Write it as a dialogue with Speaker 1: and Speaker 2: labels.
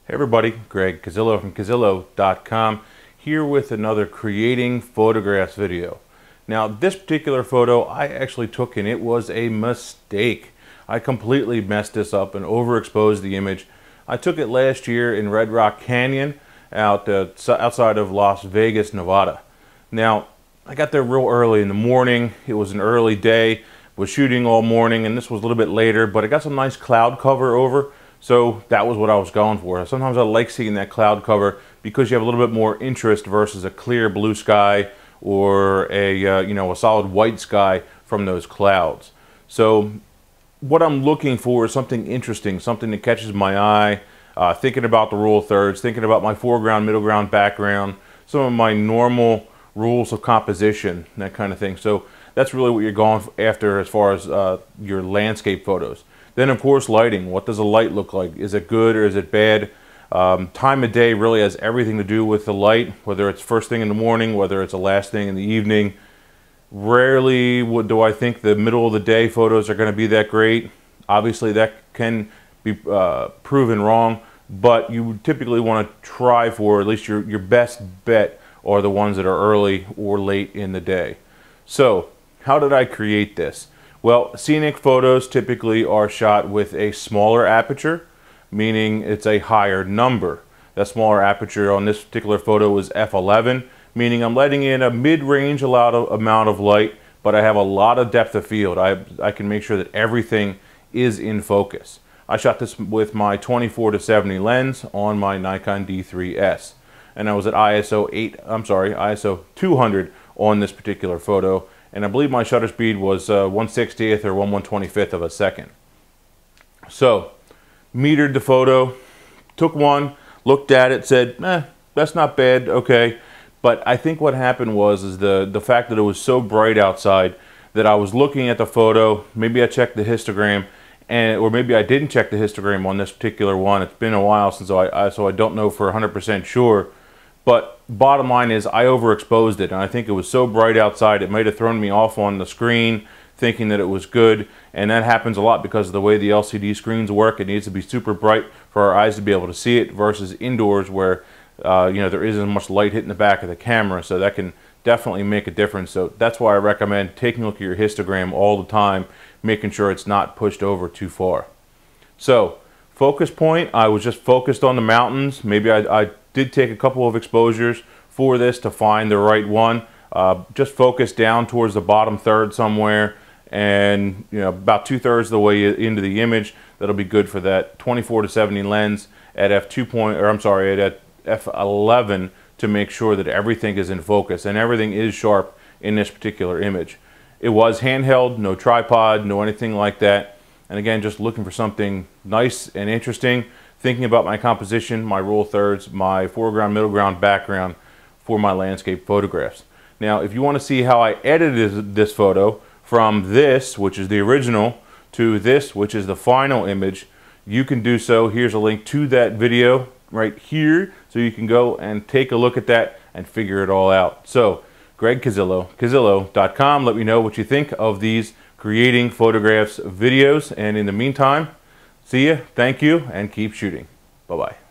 Speaker 1: Hey everybody, Greg Cazillo from Cazillo.com here with another creating photographs video. Now this particular photo I actually took and it was a mistake. I completely messed this up and overexposed the image. I took it last year in Red Rock Canyon outside of Las Vegas, Nevada. Now I got there real early in the morning. It was an early day, was shooting all morning, and this was a little bit later, but I got some nice cloud cover over. So that was what I was going for. Sometimes I like seeing that cloud cover because you have a little bit more interest versus a clear blue sky or a a solid white sky from those clouds. So what I'm looking for is something interesting, something that catches my eye. Thinking about the rule of thirds, thinking about my foreground, middle ground, background, some of my normal rules of composition, that kind of thing. So that's really what you're going after as far as your landscape photos. Then of course lighting. What does a light look like? Is it good or is it bad? Time of day really has everything to do with the light, whether it's first thing in the morning, whether it's the last thing in the evening. Rarely do I think the middle of the day photos are going to be that great. Obviously that can be proven wrong, but you typically want to try for at least your best bet are the ones that are early or late in the day. So how did I create this? Well, scenic photos typically are shot with a smaller aperture, meaning it's a higher number. That smaller aperture on this particular photo was f11, meaning I'm letting in a mid-range amount of light, but I have a lot of depth of field. I can make sure that everything is in focus. I shot this with my 24-70 lens on my Nikon D3S, and I was at ISO 200 on this particular photo. And I believe my shutter speed was 1/60th or 1/125th of a second. So, metered the photo, took one, looked at it, said, that's not bad, okay. But I think what happened was the fact that it was so bright outside that I was looking at the photo, maybe I checked the histogram, or maybe I didn't check the histogram on this particular one. It's been a while since so I don't know for 100% sure. But bottom line is I overexposed it, and I think it was so bright outside it might have thrown me off on the screen thinking that it was good, and that happens a lot because of the way the LCD screens work. It needs to be super bright for our eyes to be able to see it versus indoors where there isn't much light hitting the back of the camera, so that can definitely make a difference. So that's why I recommend taking a look at your histogram all the time, making sure it's not pushed over too far. So focus point, I was just focused on the mountains. Maybe I did take a couple of exposures for this to find the right one. Just focus down towards the bottom third somewhere, and about 2/3 of the way into the image. That'll be good for that 24-70 lens at f11 to make sure that everything is in focus and everything is sharp in this particular image. It was handheld, no tripod, no anything like that. And again, just looking for something nice and interesting, thinking about my composition, my rule of thirds, my foreground, middle ground, background for my landscape photographs. Now, if you want to see how I edited this photo from this, which is the original, to this, which is the final image, you can do so. Here's a link to that video right here, so you can go and take a look at that and figure it all out. So, Greg Cazillo, Cazillo.com. Let me know what you think of these creating photographs videos, and in the meantime, see ya, thank you, and keep shooting. Bye-bye.